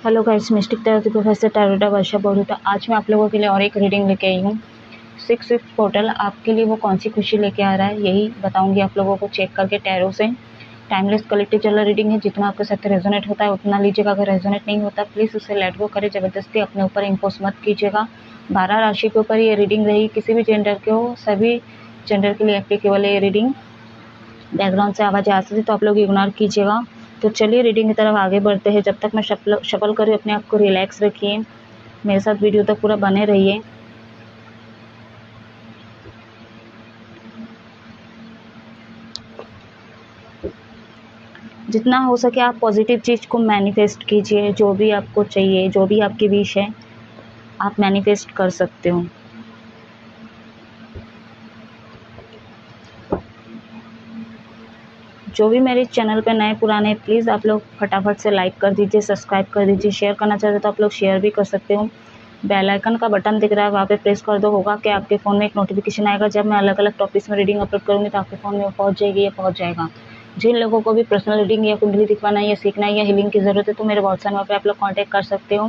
Hello guys, mystic tarot professor टैरोटा वर्षा बोरूटा। आज मैं आप लोगों के लिए और एक रीडिंग लेके आई हूँ। 6 पोर्टल आपके लिए वो कौन सी खुशी लेके आ रहा है, यही बताऊंगी आप लोगों को चेक करके टैरो से। टाइमलेस कलेक्टिव जनरल रीडिंग है, जितना आपके साथ रेजोनेट होता है उतना लीजिएगा। अगर रेजोनेट नहीं होता प्लीज़ उसे लेट गो करें, ज़बरदस्ती अपने ऊपर इम्पोज मत कीजिएगा। 12 राशि के ऊपर ये रीडिंग रही, किसी भी जेंडर के हो, सभी जेंडर के लिए एप्लीकेबल है ये रीडिंग। बैकग्राउंड से आवाज़ आ सकती तो आप लोग इग्नोर कीजिएगा। तो चलिए रीडिंग की तरफ आगे बढ़ते हैं। जब तक मैं शफल करूँ अपने आप को रिलैक्स रखिए, मेरे साथ वीडियो तक पूरा बने रहिए। जितना हो सके आप पॉजिटिव चीज़ को मैनिफेस्ट कीजिए। जो भी आपको चाहिए, जो भी आपकी विश है, आप मैनिफेस्ट कर सकते हो। जो भी मेरे चैनल पे नए पुराने, प्लीज़ आप लोग फटाफट से लाइक कर दीजिए, सब्सक्राइब कर दीजिए। शेयर करना चाहते तो आप लोग शेयर भी कर सकते हो। बेल आइकन का बटन दिख रहा है, वहाँ पे प्रेस कर दो। होगा कि आपके फ़ोन में एक नोटिफिकेशन आएगा जब मैं अलग अलग टॉपिक्स में रीडिंग अपलोड करूँगी, तो आपके फ़ोन में पहुँच जाएगी या पहुँच जाएगा। जिन लोगों को भी पर्सनल रीडिंग या कुंडली दिखवाना या सीखना है या हीलिंग की ज़रूरत है, तो मेरे व्हाट्सएप नंबर पर आप लोग कॉन्टैक्ट कर सकते हो।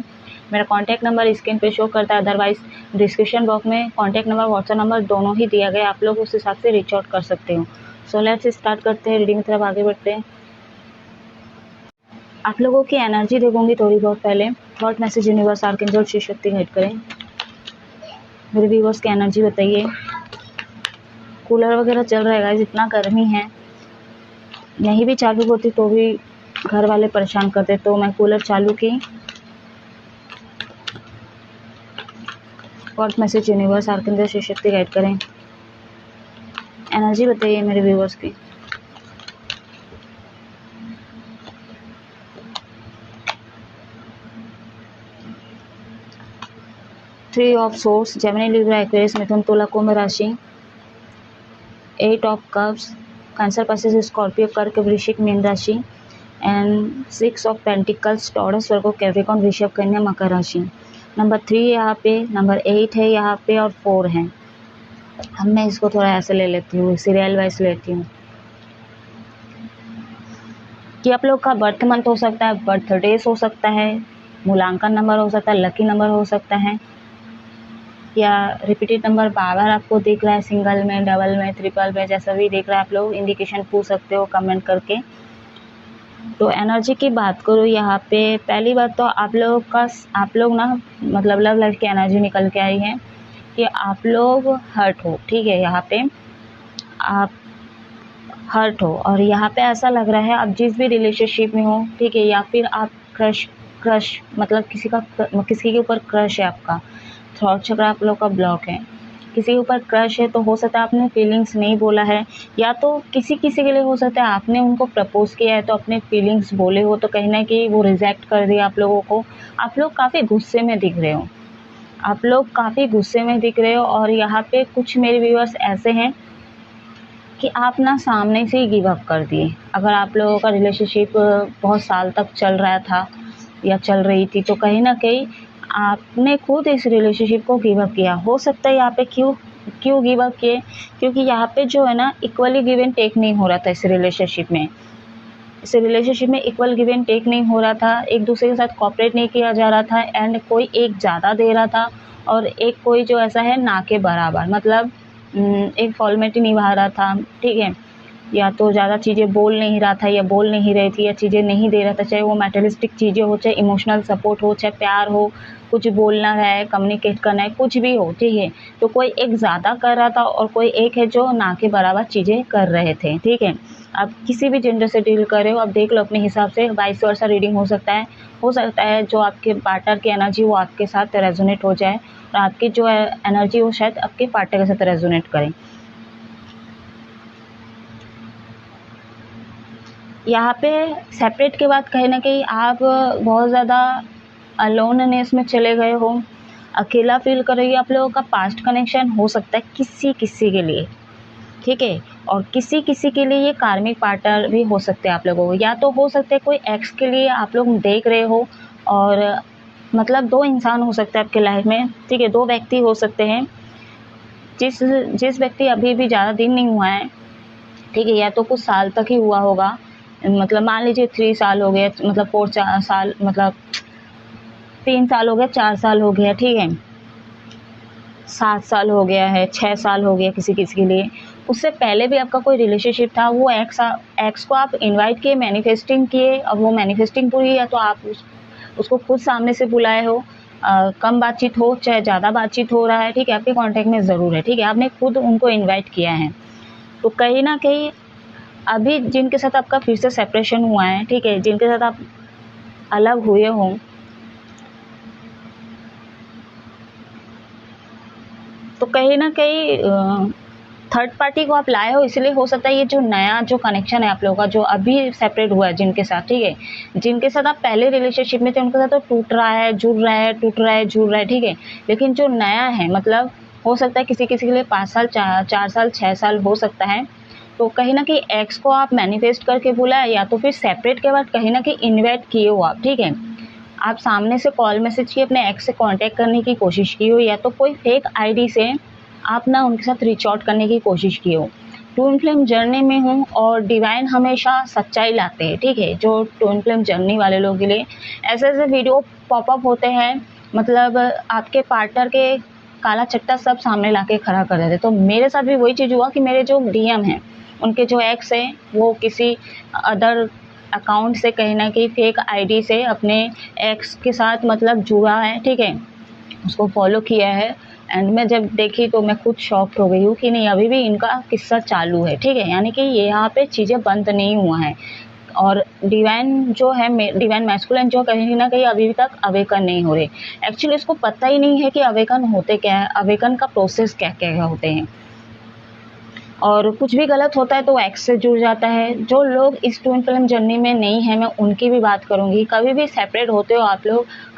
मेरा कॉन्टैक्ट नंबर स्क्रीन पे शो करता है, अदरवाइज़ डिस्क्रिप्शन बॉक्स में कॉन्टैक्ट नंबर, व्हाट्सएप नंबर दोनों ही दिया गया, आप लोग उस हिसाब से रीच आउट कर सकते हो। सो लेट्स स्टार्ट करते हैं, रीडिंग की तरफ आगे बढ़ते हैं। आप लोगों की एनर्जी देखूंगी थोड़ी बहुत। पहले thought message universe archangel Shiv Shakti guide करें। मेरे व्यूवर्स की एनर्जी बताइए। कूलर वगैरह चल रहा है गाइस, इतना गर्मी है। नहीं भी चालू होती तो भी घर वाले परेशान करते, तो मैं कूलर चालू की। Thought message universe archangel Shiv Shakti guide करें। एनर्जी बताइए मेरे व्यूवर्स की। Three of swords, Gemini, Libra, Aquarius, मिथुन, तुला, कुंभ राशि। 8 of cups, Cancer, Pisces, Scorpio, कर्क, वृश्चिक, मीन राशि। And 6 of pentacles, Taurus, Virgo, Capricorn, वृषभ, कन्या, मकर राशि। नंबर 3 यहाँ पे, नंबर 8 है यहाँ पे और 4 है। अब मैं इसको थोड़ा ऐसे ले लेती हूँ, सीरियल वाइज लेती हूँ कि आप लोग का बर्थ मंथ हो सकता है, बर्थ डेज हो सकता है, मूलांकन नंबर हो सकता है, लकी नंबर हो सकता है, या रिपीटेड नंबर बार बार आपको दिख रहा है, सिंगल में, डबल में, ट्रिपल में, जैसा भी दिख रहा है। आप लोग इंडिकेशन पूछ सकते हो कमेंट करके। तो एनर्जी की बात करूँ यहाँ पे, पहली बात तो आप लोग ना मतलब लव लाइफ की एनर्जी निकल के आई है कि आप लोग हर्ट हो। ठीक है, यहाँ पे आप हर्ट हो और यहाँ पे ऐसा लग रहा है आप जिस भी रिलेशनशिप में हो, ठीक है, या फिर आप क्रश मतलब किसी के ऊपर क्रश है आपका, थॉट चक्र आप लोग का ब्लॉक है, किसी के ऊपर क्रश है, तो हो सकता है आपने फीलिंग्स नहीं बोला है, या तो किसी के लिए हो सकता है आपने उनको प्रपोज किया है तो अपने फीलिंग्स बोले हो, तो कहीं ना कहीं वो रिजेक्ट कर दिया आप लोगों को। आप लोग काफ़ी गुस्से में दिख रहे हो, आप लोग काफ़ी गुस्से में दिख रहे हो। और यहाँ पे कुछ मेरे व्यूअर्स ऐसे हैं कि आप ना सामने से ही गिव अप कर दिए। अगर आप लोगों का रिलेशनशिप बहुत साल तक चल रहा था या चल रही थी, तो कहीं ना कहीं आपने खुद इस रिलेशनशिप को गिव अप किया। हो सकता है यहाँ पे क्यों गिव अप किए, क्योंकि यहाँ पे जो है ना इक्वली गिव एंड टेक नहीं हो रहा था इस रिलेशनशिप में इक्वल गिव एंड टेक नहीं हो रहा था, एक दूसरे के साथ कॉपरेट नहीं किया जा रहा था, एंड कोई एक ज़्यादा दे रहा था और एक कोई जो ऐसा है ना के बराबर, मतलब एक फॉर्मेलिटी निभा रहा था। ठीक है, या तो ज़्यादा चीज़ें बोल नहीं रहा था या बोल नहीं रही थी या चीज़ें नहीं दे रहा था, चाहे वो मटेरियलिस्टिक चीज़ें हो, चाहे इमोशनल सपोर्ट हो, चाहे प्यार हो, कुछ बोलना है, कम्युनिकेट करना है, कुछ भी हो। ठीक है, तो कोई एक ज़्यादा कर रहा था और कोई एक है जो ना के बराबर चीज़ें कर रहे थे। ठीक है, आप किसी भी जेंडर से डील कर रहे हो, आप देख लो अपने हिसाब से, वाइस वर्सा रीडिंग हो सकता है जो आपके पार्टनर की एनर्जी वो आपके साथ रेजोनेट हो जाए और आपकी जो एनर्जी वो शायद आपके पार्टनर के साथ रेजोनेट करें। यहाँ पे सेपरेट के बाद कहीं ना कहीं आप बहुत ज़्यादा अलोननेस में चले गए हो, अकेला फील कर रही है। आप लोगों का पास्ट कनेक्शन हो सकता है किसी के लिए, ठीक है, और किसी के लिए ये कार्मिक पार्टनर भी हो सकते हैं आप लोगों को, या तो हो सकते हैं कोई एक्स के लिए आप लोग देख रहे हो, और मतलब 2 इंसान हो सकते हैं आपके लाइफ में। ठीक है, 2 व्यक्ति हो सकते हैं। जिस व्यक्ति अभी भी ज़्यादा दिन नहीं हुआ है, ठीक है, या तो कुछ साल तक ही हुआ होगा, मतलब मान लीजिए 3 साल हो गए, मतलब 4 साल, मतलब 3 साल हो गया, 4 साल हो गया, ठीक है, 7 साल हो गया है, 6 साल हो गया किसी किसी के लिए। उससे पहले भी आपका कोई रिलेशनशिप था, वो एक्स को आप इनवाइट किए, मैनिफेस्टिंग किए, अब वो मैनिफेस्टिंग पूरी है तो आप उसको खुद सामने से बुलाए हो। कम बातचीत हो चाहे ज़्यादा बातचीत हो रहा है, ठीक है, आपके कांटेक्ट में ज़रूर है, ठीक है, आपने खुद उनको इनवाइट किया है। तो कहीं ना कहीं अभी जिनके साथ आपका फिर से सेपरेशन हुआ है, ठीक है, जिनके साथ आप अलग हुए हों, तो कहीं ना कहीं थर्ड पार्टी को आप लाए हो, इसलिए हो सकता है ये जो नया जो कनेक्शन है आप लोगों का, जो अभी सेपरेट हुआ है जिनके साथ, ठीक है, जिनके साथ आप पहले रिलेशनशिप में थे उनके साथ तो टूट रहा है, जुड़ रहा है, टूट रहा है, जुड़ रहा है, ठीक है, लेकिन जो नया है मतलब हो सकता है किसी किसी के लिए 5 साल, 4 साल, 6 साल हो सकता है। तो कहीं ना कहीं एक्स को आप मैनिफेस्ट करके बुलाए, या तो फिर सेपरेट के बाद कहीं ना कहीं इन्वाइट किए हो आप, ठीक है, आप सामने से कॉल मैसेज किए, अपने एक्स से कांटेक्ट करने की कोशिश की हो, या तो कोई फेक आईडी से आप ना उनके साथ रीच आउट करने की कोशिश की हो। ट्विन फ्लेम जर्नी में हूँ और डिवाइन हमेशा सच्चाई लाते हैं, ठीक है, जो ट्विन फ्लेम जर्नी वाले लोगों के लिए ऐसे ऐसे वीडियो पॉपअप होते हैं, मतलब आपके पार्टनर के काला चट्टा सब सामने लाके खड़ा कर देते। तो मेरे साथ भी वही चीज़ हुआ कि मेरे जो डीएम हैं, उनके जो एक्स हैं, वो किसी अदर अकाउंट से कहीं ना कहीं फेक आईडी से अपने एक्स के साथ मतलब जुड़ा है, ठीक है, उसको फॉलो किया है। एंड मैं जब देखी तो मैं खुद शॉक्ड हो गई हूँ कि नहीं, अभी भी इनका किस्सा चालू है, ठीक है, यानी कि ये यहाँ पे चीज़ें बंद नहीं हुआ है। और डिवाइन जो है, डिवाइन मैस्कुलिन जो कहीं ना कहीं अभी तक अवेकन नहीं हो रहे। एक्चुअली इसको पता ही नहीं है कि अवेकन होते क्या है, अवेकन का प्रोसेस क्या क्या होते हैं, और कुछ भी गलत होता है तो एक्स से जुड़ जाता है। जो लोग इस ट्विन फ्लेम जर्नी में नहीं है, मैं उनकी भी बात करूंगी। कभी भी सेपरेट होते हो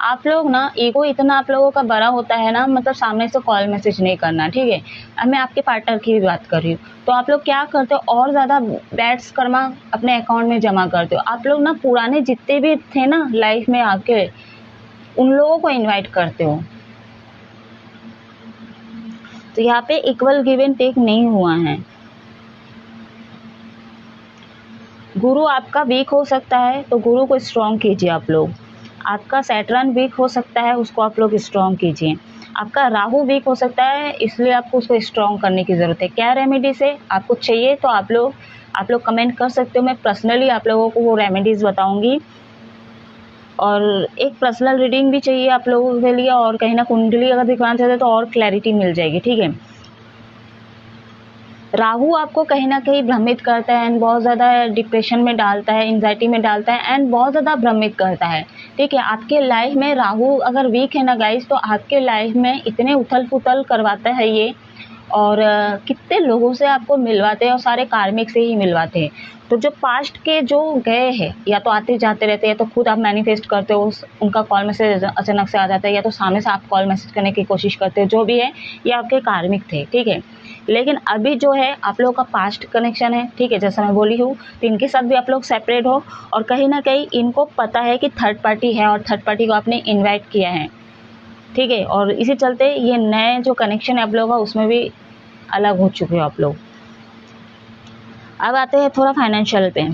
आप लोग ना, ईगो इतना आप लोगों का बड़ा होता है ना, मतलब सामने से कॉल मैसेज नहीं करना, ठीक है। अब मैं आपके पार्टनर की भी बात कर रही हूँ, तो आप लोग क्या करते हो, और ज़्यादा बैड्स कर्मा अपने अकाउंट में जमा करते हो। आप लोग ना पुराने जितने भी थे ना लाइफ में आके, उन लोगों को इन्वाइट करते हो। तो यहाँ पे इक्वल गिव एंड टेक नहीं हुआ है। गुरु आपका वीक हो सकता है तो गुरु को स्ट्रॉन्ग कीजिए आप लोग। आपका सैटर्न वीक हो सकता है, उसको आप लोग स्ट्रॉन्ग कीजिए। आपका राहु वीक हो सकता है, इसलिए आपको उसको स्ट्रॉन्ग करने की ज़रूरत है। क्या रेमेडी से आपको चाहिए तो आप लोग कमेंट कर सकते हो, मैं पर्सनली आप लोगों को वो रेमेडीज़ बताऊंगी। और एक पर्सनल रीडिंग भी चाहिए आप लोगों के लिए, और कहीं ना कुंडली अगर दिखवाना चाहते हो तो और क्लैरिटी मिल जाएगी, ठीक है। राहु आपको कहीं ना कहीं भ्रमित करता है एंड बहुत ज़्यादा डिप्रेशन में डालता है, एंजाइटी में डालता है एंड बहुत ज़्यादा भ्रमित करता है, ठीक है। आपके लाइफ में राहु अगर वीक है ना गाइस, तो आपके लाइफ में इतने उथल पुथल करवाता है ये, और कितने लोगों से आपको मिलवाते हैं, और सारे कार्मिक से ही मिलवाते हैं। तो जो पास्ट के जो गए हैं, या तो आते जाते रहते हैं, तो खुद आप मैनिफेस्ट करते हो, उनका कॉल मैसेज अचानक से आ जाता है, या तो सामने से आप कॉल मैसेज करने की कोशिश करते हो, जो भी है ये आपके कार्मिक थे, ठीक है। लेकिन अभी जो है आप लोगों का पास्ट कनेक्शन है, ठीक है, जैसा मैं बोली हूँ, तो इनके साथ भी आप लोग सेपरेट हो, और कहीं ना कहीं इनको पता है कि थर्ड पार्टी है, और थर्ड पार्टी को आपने इन्वाइट किया है, ठीक है, और इसी चलते ये नए जो कनेक्शन है आप लोगों का, उसमें भी अलग हो चुके हो आप लोग। अब आते हैं थोड़ा फाइनेंशियल पे।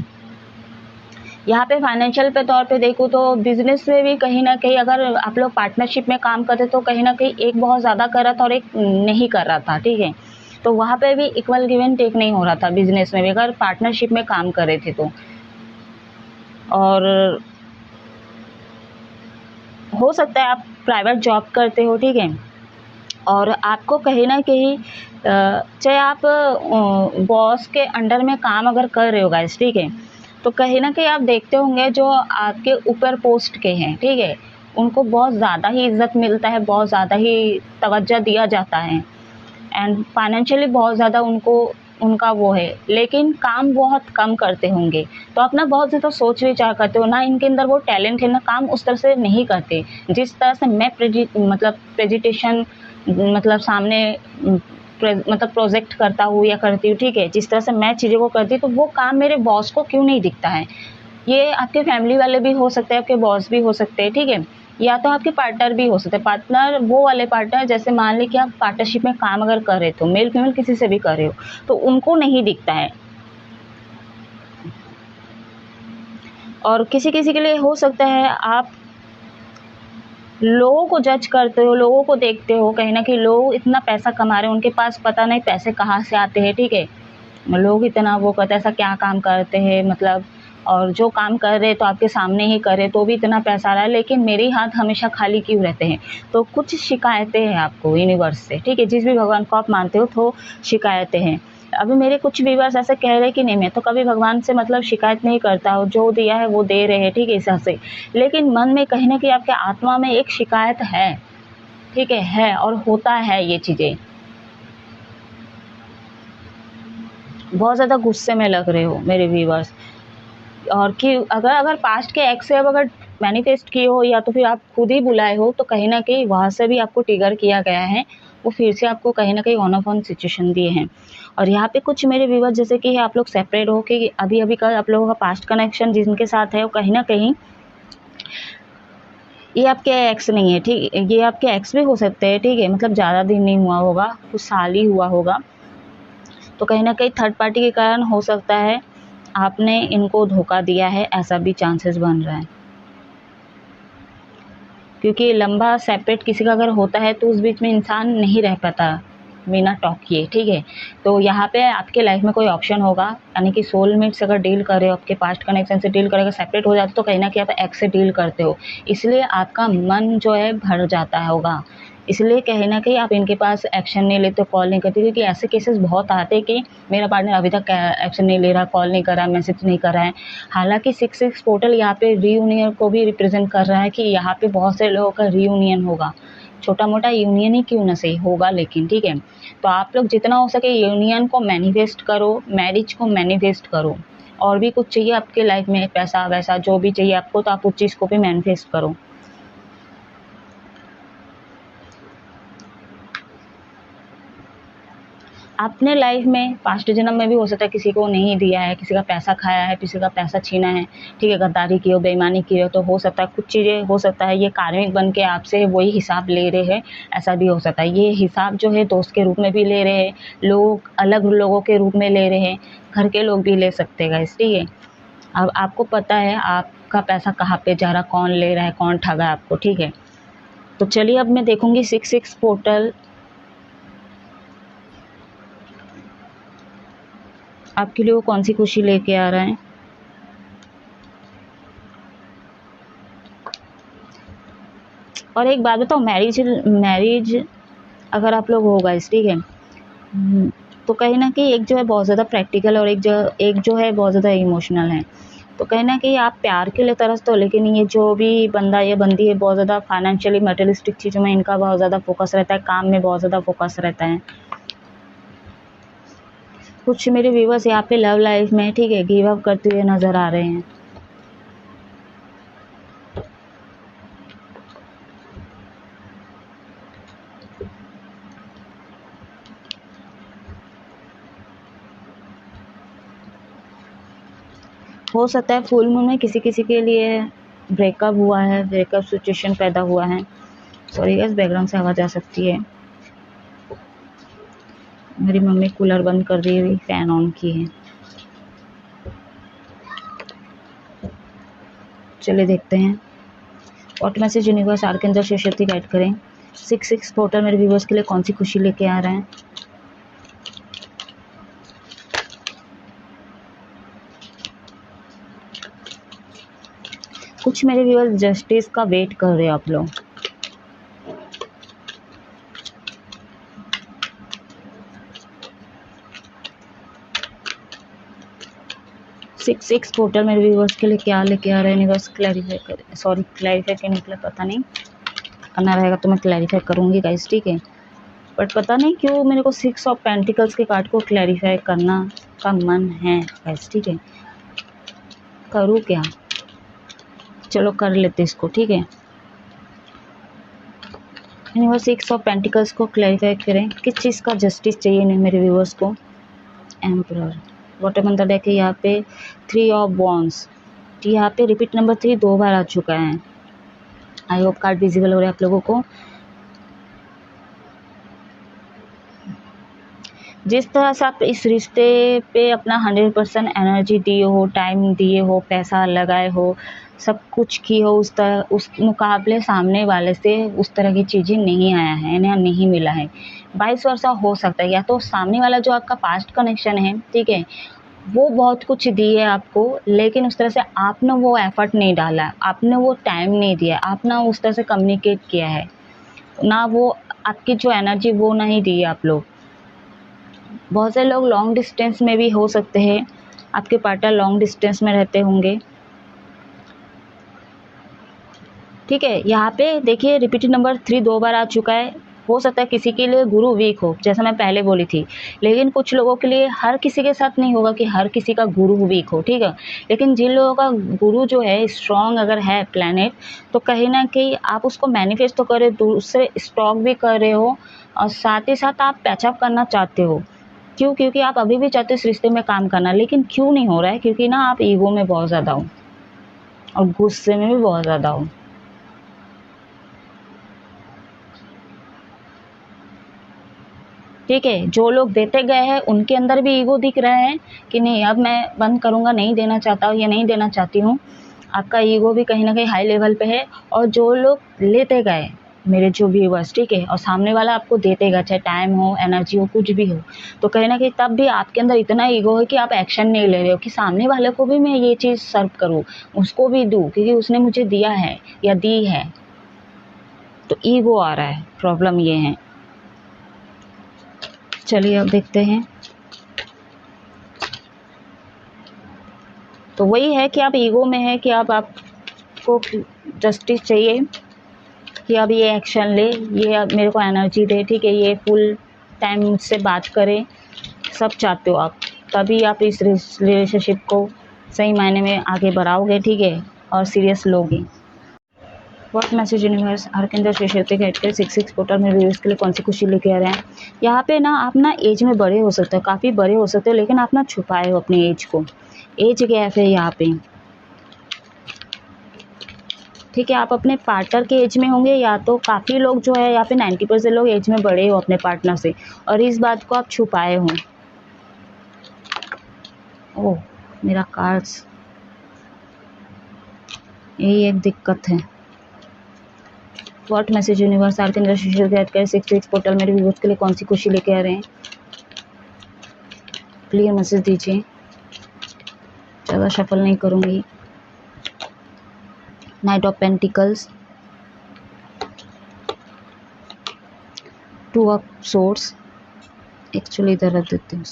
यहाँ पे फाइनेंशियल पे तौर पे देखूँ तो बिजनेस में भी कहीं ना कहीं अगर आप लोग पार्टनरशिप में काम करते तो कहीं ना कहीं एक बहुत ज़्यादा कर रहा था और एक नहीं कर रहा था, ठीक है। तो वहाँ पे भी इक्वल गिव एंड टेक नहीं हो रहा था बिजनेस में भी, अगर पार्टनरशिप में काम कर रहे थे तो। और हो सकता है आप प्राइवेट जॉब करते हो, ठीक है, और आपको कहीं ना कहीं चाहे आप बॉस के अंडर में काम अगर कर रहे हो गाइस, ठीक है, तो कहीं ना कहीं आप देखते होंगे जो आपके ऊपर पोस्ट के हैं, ठीक है, उनको बहुत ज़्यादा ही इज्जत मिलता है, बहुत ज़्यादा ही तवज्जो दिया जाता है, एंड फाइनेंशियली बहुत ज़्यादा उनका वो है, लेकिन काम बहुत कम करते होंगे। तो आप ना बहुत ज़्यादा सोच विचार करते हो ना, इनके अंदर वो टैलेंट है ना, काम उस तरह से नहीं करते जिस तरह से मैं प्रेजेंटेशन मतलब सामने मतलब प्रोजेक्ट करता हूँ या करती हूँ, ठीक है, जिस तरह से मैं चीज़ों को करती हूँ, तो वो काम मेरे बॉस को क्यों नहीं दिखता है। ये आपके फैमिली वाले भी हो सकते हैं, आपके बॉस भी हो सकते हैं, ठीक है, या तो आपके पार्टनर भी हो सकते हैं। पार्टनर वो वाले पार्टनर, जैसे मान ली कि आप पार्टनरशिप में काम अगर कर रहे हो, मेल फीमेल किसी से भी कर रहे हो, तो उनको नहीं दिखता है। और किसी किसी के लिए हो सकता है आप लोगों को जज करते हो, लोगों को देखते हो, कहीं ना कहीं लोग इतना पैसा कमा रहे हैं, उनके पास पता नहीं पैसे कहाँ से आते हैं, ठीक है। लोग इतना वो करते हैं, ऐसा क्या काम करते हैं मतलब, और जो काम कर रहे तो आपके सामने ही करे तो भी इतना पैसा आ रहा है, लेकिन मेरे हाथ हमेशा खाली क्यों रहते हैं। तो कुछ शिकायतें हैं आपको यूनिवर्स से, ठीक है। जिस भी भगवान को आप मानते हो तो शिकायतें हैं। अभी मेरे कुछ व्यूअर्स ऐसे कह रहे हैं कि नहीं मैं तो कभी भगवान से मतलब शिकायत नहीं करता हूँ, जो दिया है वो दे रहे हैं, ठीक है, इस से। लेकिन मन में कहीं ना कहीं आपके आत्मा में एक शिकायत है, ठीक है और होता है ये चीज़ें। बहुत ज़्यादा गुस्से में लग रहे हो मेरे व्यूअर्स, और कि अगर पास्ट के एक्स से अब अगर मैनिफेस्ट किए हो या तो फिर आप खुद ही बुलाए हो, तो कहीं ना कहीं वहाँ से भी आपको ट्रिगर किया गया है, वो फिर से आपको कहीं ना कहीं ऑन ऑफ ऑन सिचुएशन दिए हैं। और यहाँ पे कुछ मेरे व्यूअर्स जैसे कि आप लोग सेपरेट हो, कि अभी अभी का आप लोगों का पास्ट कनेक्शन जिनके साथ है वो कहीं ना कहीं ये आपके एक्स नहीं है, ठीक, ये आपके एक्स भी हो सकते हैं, ठीक है, मतलब ज़्यादा दिन नहीं हुआ होगा, कुछ साल ही हुआ होगा। तो कहीं ना कहीं थर्ड पार्टी के कारण हो सकता है आपने इनको धोखा दिया है, ऐसा भी चांसेस बन रहा है। क्योंकि लंबा सेपरेट किसी का अगर होता है तो उस बीच में इंसान नहीं रह पाता बिना टॉक किए, ठीक है। तो यहाँ पे आपके लाइफ में कोई ऑप्शन होगा, यानी कि सोलमेट्स अगर डील कर रहे हो, आपके पास्ट कनेक्शन से डील करेगा, सेपरेट हो जाते तो कहीं ना कहीं आप एक्स से डील करते हो, इसलिए आपका मन जो है भर जाता होगा, इसलिए कहीं ना कहीं आप इनके पास एक्शन नहीं लेते, कॉल नहीं करते। क्योंकि ऐसे केसेस बहुत आते हैं कि मेरा पार्टनर अभी तक एक्शन नहीं ले रहा, कॉल नहीं कर रहा, मैसेज नहीं कर रहा है। हालांकि 6 पोर्टल यहाँ पे रीयूनियन को भी रिप्रेजेंट कर रहा है, कि यहाँ पे बहुत से लोगों का रीयूनियन होगा, छोटा मोटा यूनियन ही क्यों ना सही होगा, लेकिन ठीक है। तो आप लोग जितना हो सके यूनियन को मैनिफेस्ट करो, मैरिज को मैनिफेस्ट करो। और भी कुछ चाहिए आपके लाइफ में, पैसा वैसा जो भी चाहिए आपको, तो आप उस चीज़ को भी मैनिफेस्ट करो। अपने लाइफ में पास्ट जन्म में भी हो सकता है किसी को नहीं दिया है, किसी का पैसा खाया है, किसी का पैसा छीना है, ठीक है, गद्दारी की हो, बेईमानी की हो, तो हो सकता है कुछ चीज़ें, हो सकता है ये कार्मिक बन के आपसे वही हिसाब ले रहे हैं, ऐसा भी हो सकता है। ये हिसाब जो है दोस्त के रूप में भी ले रहे हैं, लोग अलग लोगों के रूप में ले रहे हैं, घर के लोग भी ले सकते हैं, ठीक है। अब आपको पता है आपका पैसा कहाँ पे जा रहा, कौन ले रहा है, कौन ठगा है आपको, ठीक है। तो चलिए अब मैं देखूंगी 6 पोर्टल आपके लिए वो कौन सी खुशी लेके आ रहा है। और एक बात बताओ, मैरिज अगर आप लोग होगा, ठीक है, तो कहीं ना कहीं एक जो है बहुत ज़्यादा प्रैक्टिकल और एक जो है बहुत ज़्यादा इमोशनल है। तो कहीं ना कहीं आप प्यार के लिए तरसते हो, लेकिन ये जो भी बंदा या बंदी है बहुत ज़्यादा फाइनेंशियली मटेरियलिस्टिक चीज़ों में इनका बहुत ज़्यादा फोकस रहता है, काम में बहुत ज़्यादा फोकस रहता है। कुछ मेरे व्यूवर्स यहाँ पे लव लाइफ में, ठीक है, गिव अप करते हुए नज़र आ रहे हैं। हो सकता है फुल मून में किसी किसी के लिए ब्रेकअप हुआ है, ब्रेकअप सिचुएशन पैदा हुआ है। सॉरी गाइस, बैकग्राउंड से आवाज़ आ सकती है। मेरी मम्मी कूलर बंद कर दी हुई, फैन ऑन की है। चलिए देखते हैं what message universe archangel Shiv Shakti guide करें। 6 पोर्टल मेरे व्यूवर्स के लिए कौन सी खुशी लेके आ रहे हैं। कुछ मेरे व्यूवर्स जस्टिस का वेट कर रहे हैं आप लोग। सिक्स पोर्टल मेरे व्यूवर्स के लिए क्या लेके आ रहे हैं यूनिवर्स, क्लैरिफाई करें। सॉरी, क्लैरिफाई करने के लिए पता नहीं करना रहेगा तो मैं क्लैरिफाई करूँगी गाइस, ठीक है। बट पता नहीं क्यों मेरे को 6 ऑफ पेंटिकल्स के कार्ड को क्लैरिफाई करना का मन है गाइस, ठीक है। करूँ क्या, चलो कर लेते इसको, ठीक है। यूनिवर्स 6 ऑफ पेंटिकल्स को क्लैरिफाई करें, किस चीज़ का जस्टिस चाहिए नहीं मेरे व्यूवर्स को। Emperor, bottom of the deck है यहाँ पे 3 ऑफ वॉन्ड्स, यहाँ पे रिपीट नंबर 3 2 बार आ चुका है। आई होप कार्ड विजिबल हो रहा है आप लोगों को। जिस तरह से आप इस रिश्ते पे अपना 100% एनर्जी दिए हो, टाइम दिए हो, पैसा लगाए हो, सब कुछ किए हो, उस मुकाबले सामने वाले से उस तरह की चीज़ें नहीं आया है या नहीं मिला है। वाइस वर्सा हो सकता है, या तो सामने वाला जो आपका पास्ट कनेक्शन है, ठीक है, वो बहुत कुछ दिए आपको, लेकिन उस तरह से आपने वो एफर्ट नहीं डाला, आपने वो टाइम नहीं दिया, आपने उस तरह से कम्युनिकेट किया है ना, वो आपकी जो एनर्जी वो नहीं दी आप लोग। बहुत से लोग लॉन्ग डिस्टेंस में भी हो सकते हैं, आपके पार्टनर लॉन्ग डिस्टेंस में रहते होंगे, ठीक है। यहाँ पे देखिए रिपीटेड नंबर 3 2 बार आ चुका है। हो सकता है किसी के लिए गुरु वीक हो, जैसा मैं पहले बोली थी, लेकिन कुछ लोगों के लिए, हर किसी के साथ नहीं होगा कि हर किसी का गुरु वीक हो, ठीक है। लेकिन जिन लोगों का गुरु जो है स्ट्रॉन्ग अगर है प्लैनेट, तो कहीं ना कहीं आप उसको मैनिफेस्ट तो करे, दूसरे स्टॉक भी कर रहे हो, और साथ ही साथ आप पैचअप करना चाहते हो। क्यों? क्योंकि आप अभी भी चाहते हो इस रिश्ते में काम करना, लेकिन क्यों नहीं हो रहा है? क्योंकि ना आप ईगो में बहुत ज़्यादा हो और गुस्से में भी बहुत ज़्यादा हो। ठीक है, जो लोग देते गए हैं उनके अंदर भी ईगो दिख रहा है कि नहीं, अब मैं बंद करूँगा, नहीं देना चाहता हूँ या नहीं देना चाहती हूँ। आपका ईगो भी कहीं न कहीं हाई लेवल पे है। और जो लोग लेते गए, मेरे जो व्यूअर्स, ठीक है, और सामने वाला आपको देते गया, चाहे टाइम हो, एनर्जी हो, कुछ भी हो, तो कहीं न कहीं तब भी आपके अंदर इतना ईगो है कि आप एक्शन नहीं ले रहे हो कि सामने वाले को भी मैं ये चीज़ सर्व करूँ, उसको भी दूँ, क्योंकि उसने मुझे दिया है या दी है। तो ईगो आ रहा है, प्रॉब्लम ये है। चलिए अब देखते हैं। तो वही है कि आप ईगो में है कि आपको जस्टिस चाहिए कि अब ये एक्शन ले, ये अब मेरे को एनर्जी दे, ठीक है, ये फुल टाइम मुझसे बात करे, सब चाहते हो आप, तभी आप इस रिलेशनशिप को सही मायने में आगे बढ़ाओगे, ठीक है, और सीरियस लोगे। What message universe archangel Shri Shakti के 66 पोर्टल में व्यूअर्स के लिए कौन सी खुशी लेके आ रहे हैं? यहाँ पे ना आप ना एज में बड़े हो सकते हो, काफ़ी बड़े हो सकते हो, लेकिन आप ना छुपाए हो अपनी एज को, एज गैप है यहाँ पे, ठीक है। आप अपने पार्टनर के एज में होंगे, या तो काफ़ी लोग जो है यहाँ पे 90% लोग एज में बड़े हो अपने पार्टनर से, और इस बात को आप छुपाए हो। ओह, मेरा कार्ड्स, यही एक दिक्कत है। What message universe archangel Shri Shakti के 66 पोर्टल मेरे व्यूअर्स के लिए कौन सी खुशी लेके आ रहे हैं? क्लियर मैसेज दीजिए, ज़्यादा शफल नहीं करूँगी। Night of pentacles, 2 of swords, actually इधर रख देते हैं।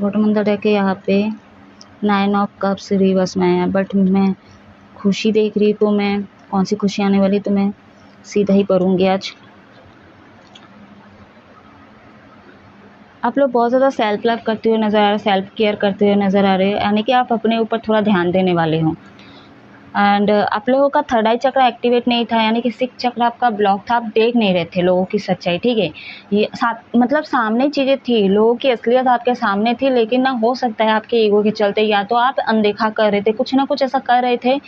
बॉटम ऑफ द डेक है यहाँ पे 9 ऑफ कप्स रिवर्स में है, बट मैं खुशी देख रही, तो मैं कौन सी खुशी आने वाली, तो मैं सीधा ही पढ़ूँगी आज। आप लोग बहुत ज़्यादा सेल्फ लव करते हुए नज़र आ रहे हैं, सेल्फ केयर करते हुए नज़र आ रहे हैं, यानी कि आप अपने ऊपर थोड़ा ध्यान देने वाले हो। एंड आप लोगों का थर्ड आई चक्र एक्टिवेट नहीं था, यानी कि सिक्स चक्र आपका ब्लॉक था, आप देख नहीं रहे थे लोगों की सच्चाई, ठीक है। ये मतलब सामने चीज़ें थी, लोगों की असलियत आपके सामने थी, लेकिन ना हो सकता है आपके ईगो के चलते या तो आप अनदेखा कर रहे थे, कुछ ना कुछ ऐसा कर रहे थे,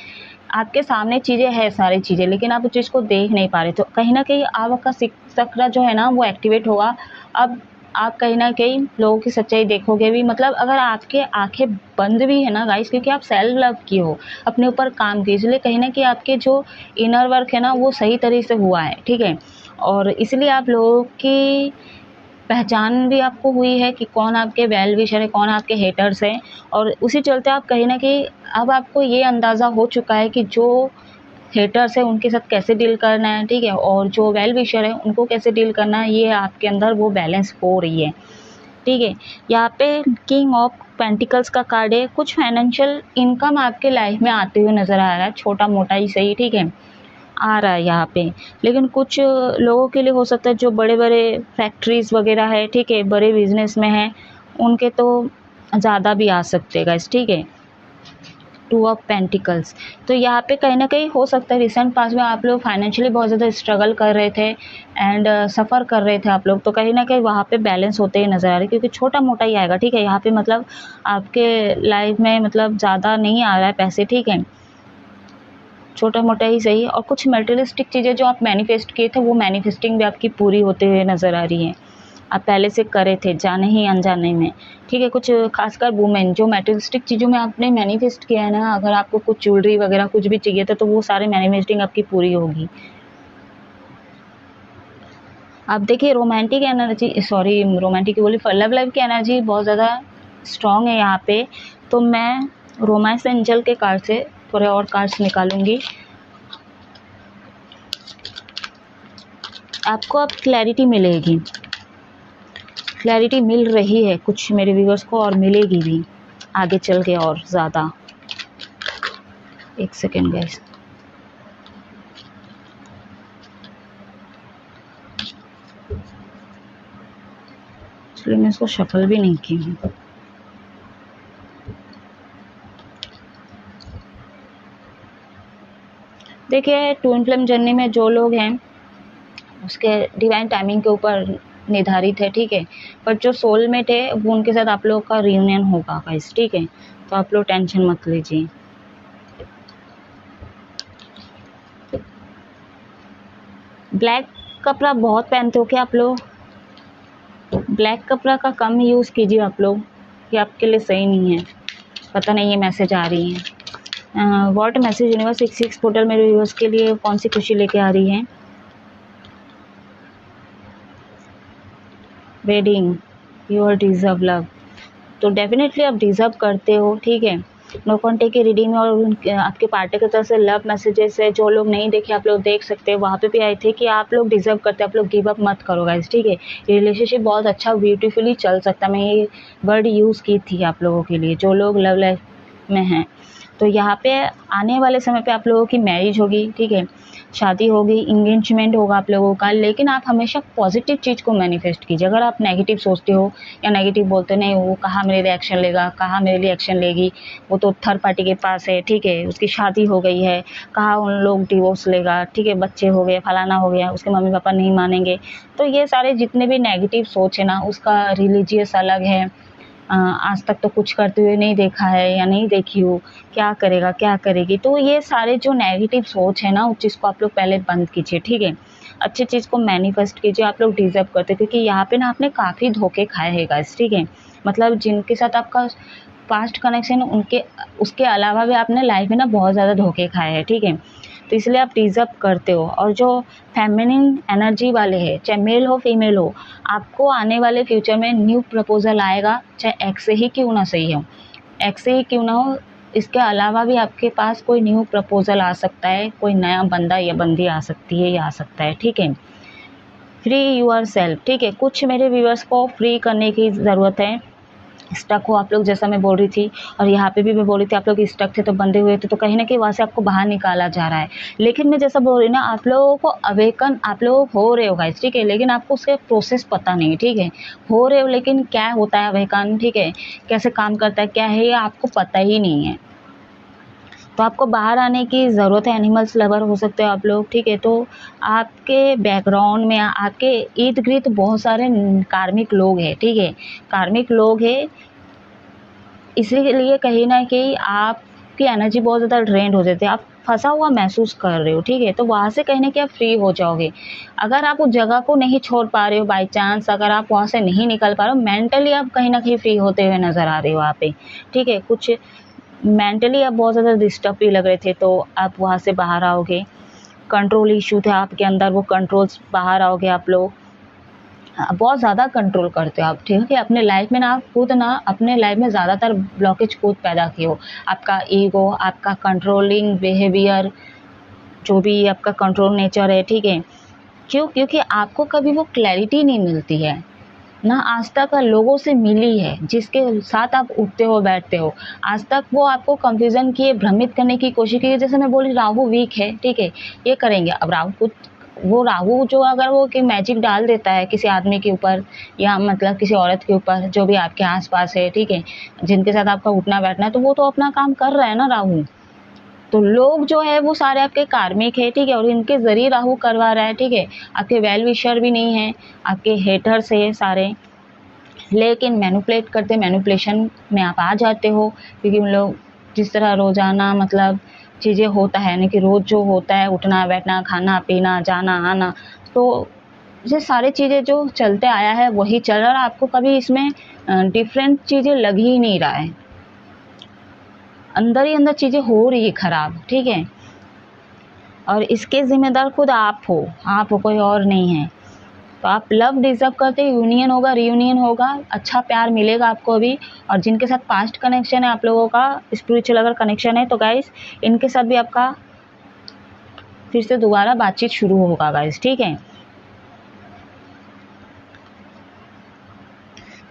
आपके सामने चीज़ें है, सारी चीज़ें, लेकिन आप उस चीज़ को देख नहीं पा रहे। तो कहीं ना कहीं आपका सिक्स चक्र जो है ना वो एक्टिवेट होगा। अब आप कहीं ना कहीं लोगों की सच्चाई देखोगे भी, मतलब अगर आपके आंखें बंद भी है ना गाइस, क्योंकि आप सेल्फ लव की हो, अपने ऊपर काम की, इसलिए कहीं ना कहीं आपके जो इनर वर्क है ना वो सही तरीके से हुआ है, ठीक है। और इसलिए आप लोगों की पहचान भी आपको हुई है कि कौन आपके वेल विशर है, कौन आपके हेटर्स हैं, और उसी चलते आप कहीं ना कहीं अब आपको ये अंदाज़ा हो चुका है कि जो हेटर्स है उनके साथ कैसे डील करना है, ठीक है, और जो वेल विशर है उनको कैसे डील करना है, ये आपके अंदर वो बैलेंस हो रही है, ठीक है। यहाँ पे किंग ऑफ पेंटिकल्स का कार्ड है, कुछ फाइनेंशियल इनकम आपके लाइफ में आते हुए नज़र आ रहा है, छोटा मोटा ही सही, ठीक है, आ रहा है यहाँ पे। लेकिन कुछ लोगों के लिए हो सकता है जो बड़े बड़े फैक्ट्रीज वगैरह है, ठीक है, बड़े बिजनेस में है, उनके तो ज़्यादा भी आ सकते हैं, ठीक है। 2 ऑफ पेंटिकल्स, तो यहाँ पे कहीं ना कहीं हो सकता है रिसेंट पास में आप लोग फाइनेंशियली बहुत ज़्यादा स्ट्रगल कर रहे थे एंड सफ़र कर रहे थे आप लोग, तो कहीं ना कहीं वहाँ पे बैलेंस होते ही नज़र आ रहे, क्योंकि छोटा मोटा ही आएगा, ठीक है। यहाँ पे मतलब आपके लाइफ में मतलब ज़्यादा नहीं आ रहा है पैसे, ठीक है, छोटा मोटा ही सही। और कुछ मटेरियलिस्टिक चीज़ें जो आप मैनिफेस्ट किए थे वो मैनिफेस्टिंग भी आपकी पूरी होते हुए नज़र आ रही हैं। आप पहले से करे थे जाने ही अनजाने में, ठीक है। कुछ खासकर वुमेन जो मटेरियलिस्टिक चीज़ों में आपने मैनिफेस्ट किया है ना, अगर आपको कुछ ज्वेलरी वगैरह कुछ भी चाहिए था तो वो सारे मैनिफेस्टिंग आपकी पूरी होगी। आप देखिए रोमांटिक एनर्जी, सॉरी रोमांटिक बोली, लव लाइफ की एनर्जी बहुत ज़्यादा स्ट्रॉन्ग है यहाँ पे। तो मैं रोमांस एंजल के कार्ड से थोड़े और कार्ड्स निकालूंगी। आपको अब क्लैरिटी मिलेगी, क्लैरिटी मिल रही है कुछ मेरे व्यूअर्स को और मिलेगी भी आगे चल के और ज़्यादा। एक सेकेंड गाइस, इसलिए मैं इसको शफल भी नहीं की हूँ। देखिए ट्विन फ्लेम जर्नी में जो लोग हैं उसके डिवाइन टाइमिंग के ऊपर निर्धारित है, ठीक है। पर जो सोलमेट है वो उनके साथ आप लोग का रियूनियन होगा गाइस, ठीक है। तो आप लोग टेंशन मत लीजिए। ब्लैक कपड़ा बहुत पहनते हो क्या आप लोग? ब्लैक कपड़ा का कम यूज़ कीजिए आप लोग, ये आपके लिए सही नहीं है। पता नहीं ये मैसेज आ रही है। व्हाट मैसेज यूनिवर्स 66 पोर्टल मेरे व्यूअर्स के लिए कौन सी खुशी लेके आ रही है? Wedding, you are deserve love. तो डेफिनेटली आप डिजर्व करते हो, ठीक है। नो कॉन्टेक्ट की रीडिंग में और आपके पार्टनर की तरफ से लव मैसेजेस है, जो लोग नहीं देखे आप लोग देख सकते हैं। वहाँ पे भी आए थे कि आप लोग डिजर्व करते हैं, आप लोग गिव अप मत करो गाइस, ठीक है। ये रिलेशनशिप बहुत अच्छा ब्यूटीफुली चल सकता है। मैं ये वर्ड यूज़ की थी आप लोगों के लिए जो लोग लव लाइफ में हैं। तो यहाँ पे आने वाले समय पे आप लोगों की मैरिज होगी, ठीक है, शादी होगी, इंगेजमेंट होगा आप लोगों का। लेकिन आप हमेशा पॉजिटिव चीज़ को मैनिफेस्ट कीजिए। अगर आप नेगेटिव सोचते हो या नेगेटिव बोलते नहीं, वो कहाँ मेरे लिए एक्शन लेगा, कहाँ मेरे लिए एक्शन लेगी, वो तो थर्ड पार्टी के पास है, ठीक है, उसकी शादी हो गई है, कहाँ उन लोग डिवोर्स लेगा, ठीक है, बच्चे हो गए, फलाना हो गया, उसके मम्मी पापा नहीं मानेंगे। तो ये सारे जितने भी नेगेटिव सोच है ना, उसका रिलीजियस अलग है। आज तक तो कुछ करते हुए नहीं देखा है या नहीं देखी हो, क्या करेगा क्या करेगी। तो ये सारे जो नेगेटिव सोच है ना, उस चीज़ को आप लोग पहले बंद कीजिए, ठीक है। अच्छी चीज़ को मैनिफेस्ट कीजिए। आप लोग डिजर्व करते, क्योंकि यहाँ पे ना आपने काफ़ी धोखे खाए हैं गाइस, ठीक है। मतलब जिनके साथ आपका पास्ट कनेक्शन उनके उसके अलावा भी आपने लाइफ में ना बहुत ज़्यादा धोखे खाए हैं, ठीक है। तो इसलिए आप डिजर्व करते हो। और जो फेमिनिन एनर्जी वाले हैं, चाहे मेल हो फीमेल हो, आपको आने वाले फ्यूचर में न्यू प्रपोजल आएगा, चाहे एक्स से ही क्यों ना सही हो, एक्स से ही क्यों ना हो, इसके अलावा भी आपके पास कोई न्यू प्रपोजल आ सकता है, कोई नया बंदा या बंदी आ सकती है या आ सकता है, ठीक है। फ्री यूर सेल्फ, ठीक है। कुछ मेरे व्यूअर्स को फ्री करने की ज़रूरत है। स्टक हो आप लोग, जैसा मैं बोल रही थी, और यहाँ पे भी मैं बोल रही थी आप लोग स्टक थे तो बंधे हुए थे, तो कहीं ना कहीं वहाँ से आपको बाहर निकाला जा रहा है। लेकिन मैं जैसा बोल रही ना, आप लोगों को अवेकन आप लोग हो रहे हो गाइस, ठीक है, लेकिन आपको उसके प्रोसेस पता नहीं, ठीक है। हो रहे हो लेकिन क्या होता है अवेकन, ठीक है, कैसे काम करता है, क्या है, ये आपको पता ही नहीं है। तो आपको बाहर आने की ज़रूरत है। एनिमल्स लवर हो सकते हो आप लोग, ठीक है। तो आपके बैकग्राउंड में, आपके इर्द गिर्द बहुत सारे कार्मिक लोग हैं, ठीक है, कार्मिक लोग हैं। इसीलिए कहीं ना कहीं आपकी एनर्जी बहुत ज़्यादा ड्रेन्ड हो जाती है, आप फंसा हुआ महसूस कर रहे हो, ठीक है। तो वहाँ से कहीं ना कहीं आप फ्री हो जाओगे। अगर आप उस जगह को नहीं छोड़ पा रहे हो, बाई चांस अगर आप वहाँ से नहीं निकल पा रहे हो, मेंटली आप कहीं ना कहीं फ्री होते हुए नज़र आ रहे हो वहाँ पे, ठीक है। कुछ मेंटली आप बहुत ज़्यादा डिस्टर्ब भी लग रहे थे, तो आप वहाँ से बाहर आओगे। कंट्रोल इशू थे आपके अंदर, वो कंट्रोल्स बाहर आओगे आप लोग। बहुत ज़्यादा कंट्रोल करते हो आप, ठीक है। अपने लाइफ में ना आप खुद ना अपने लाइफ में ज़्यादातर ब्लॉकेज खुद पैदा किए हो। आपका ईगो, आपका कंट्रोलिंग बिहेवियर, जो भी आपका कंट्रोल नेचर है, ठीक है। क्यों? क्योंकि आपको कभी वो क्लैरिटी नहीं मिलती है ना, आज तक लोगों से मिली है जिसके साथ आप उठते हो बैठते हो, आज तक वो आपको कंफ्यूजन किए, भ्रमित करने की कोशिश की। जैसे मैं बोली राहु वीक है, ठीक है, ये करेंगे। अब राहु कुछ, वो राहु जो अगर वो कि मैजिक डाल देता है किसी आदमी के ऊपर या मतलब किसी औरत के ऊपर जो भी आपके आसपास है, ठीक है, जिनके साथ आपका उठना बैठना है, तो वो तो अपना काम कर रहा है ना राहु। तो लोग जो है वो सारे आपके कार्मिक है, ठीक है, और इनके जरिए राहु करवा रहा है, ठीक है। आपके वेल विशर भी नहीं है, आपके हेटर्स है सारे। लेकिन मैनिपुलेट करते, मैनिपुलेशन में आप आ जाते हो, क्योंकि उन लोग जिस तरह रोज़ाना मतलब चीज़ें होता है, यानी कि रोज़ जो होता है उठना बैठना, खाना पीना, जाना आना, तो ये सारी चीज़ें जो चलते आया है वही चल रहा है। आपको कभी इसमें डिफरेंट चीज़ें लग ही नहीं रहा है, अंदर ही अंदर चीज़ें हो रही है खराब, ठीक है। और इसके ज़िम्मेदार खुद आप हो, कोई और नहीं है। तो आप लव डिज़र्व करते, यूनियन होगा, रियूनियन होगा, अच्छा प्यार मिलेगा आपको अभी। और जिनके साथ पास्ट कनेक्शन है आप लोगों का, स्पिरिचुअल अगर कनेक्शन है तो गाइस इनके साथ भी आपका फिर से दोबारा बातचीत शुरू होगा गाइस, ठीक है।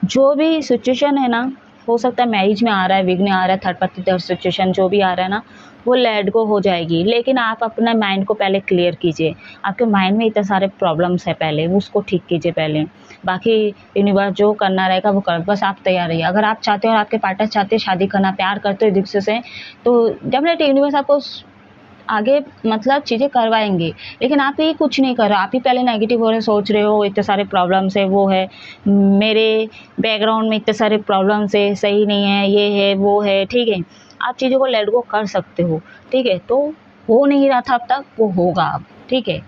जो भी सिचुएशन है ना, हो सकता है मैरिज में आ रहा है, विघ्न आ रहा है, थर्ड पार्टी थर्ड सिचुएशन जो भी आ रहा है ना, वो लेट गो हो जाएगी। लेकिन आप अपना माइंड को पहले क्लियर कीजिए। आपके माइंड में इतने सारे प्रॉब्लम्स है, पहले उसको ठीक कीजिए पहले। बाकी यूनिवर्स जो करना रहेगा वो कर, बस आप तैयार रहिए। अगर आप चाहते हो और आपके पार्टनर चाहते हैं शादी करना, प्यार करते हो दिल से, तो डेफिनेटली यूनिवर्स आपको आगे मतलब चीज़ें करवाएंगे। लेकिन आप ही कुछ नहीं कर रहे, आप ही पहले नेगेटिव हो रहे, सोच रहे हो इतने सारे प्रॉब्लम्स है, वो है मेरे बैकग्राउंड में इतने सारे प्रॉब्लम्स है, सही नहीं है, ये है वो है, ठीक है। आप चीज़ों को लेट गो कर सकते हो, ठीक है। तो हो नहीं रहा था अब तक, वो होगा अब, ठीक है।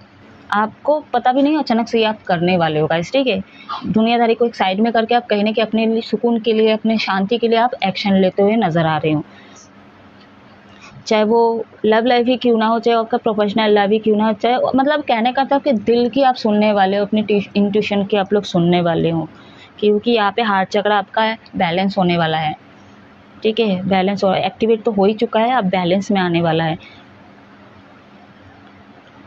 आपको पता भी नहीं अचानक से आप करने वाले हो गाइस, ठीक है। दुनियादारी को एक साइड में करके आप कहीं ना कहीं अपने लिए सुकून के लिए, अपने शांति के लिए आप एक्शन लेते हुए नजर आ रहे हो। चाहे वो लव लाइफ ही क्यों ना हो, चाहे आपका प्रोफेशनल लव ही क्यों ना हो, चाहे मतलब कहने का था कि दिल की आप सुनने वाले हो, अपनी इंट्यूशन की आप लोग सुनने वाले हो। क्योंकि यहाँ पे हार्ट चक्र आपका बैलेंस होने वाला है, ठीक है। बैलेंस हो, एक्टिवेट तो हो ही चुका है, अब बैलेंस में आने वाला है।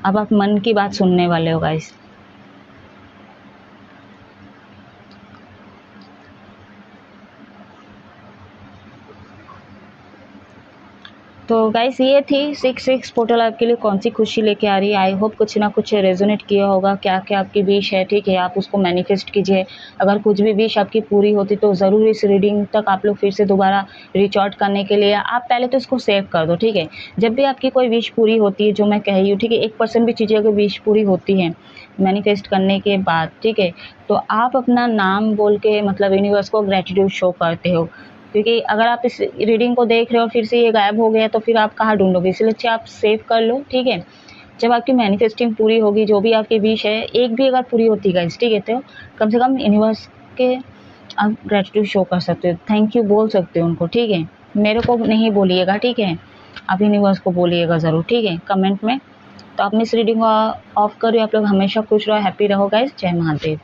अब आप मन की बात सुनने वाले हो गाइस। तो गाइस ये थी 6 पोर्टल आपके लिए कौन सी खुशी लेके आ रही है। आई होप कुछ ना कुछ रेजोनेट किया होगा, क्या क्या आपकी विश है, ठीक है। आप उसको मैनिफेस्ट कीजिए। अगर कुछ भी विश आपकी पूरी होती तो ज़रूर इस रीडिंग तक आप लोग फिर से दोबारा रीच आउट करने के लिए आप पहले तो इसको सेव कर दो, ठीक है। जब भी आपकी कोई विश पूरी होती है, जो मैं कह रही हूँ, ठीक है, 1% भी चीज़ें अगर विश पूरी होती है मैनिफेस्ट करने के बाद, ठीक है, तो आप अपना नाम बोल के मतलब यूनिवर्स को ग्रेटिट्यूड शो करते हो। क्योंकि अगर आप इस रीडिंग को देख रहे हो फिर से ये गायब हो गया तो फिर आप कहाँ ढूंढोगे, इसलिए अच्छे आप सेव कर लो, ठीक है। जब आपकी मैनिफेस्टिंग पूरी होगी, जो भी आपकी विश है, एक भी अगर पूरी होती है गाइस, ठीक है, तो कम से कम यूनिवर्स के आप ग्रेटिट्यूड शो कर सकते हो, थैंक यू बोल सकते हो उनको, ठीक है। मेरे को नहीं बोलिएगा, ठीक है, आप यूनिवर्स को बोलिएगा ज़रूर, ठीक है, कमेंट में। तो आप इस रीडिंग को ऑफ करो। आप लोग हमेशा खुश रहो, हैप्पी रहो गाइस। जय महादेव।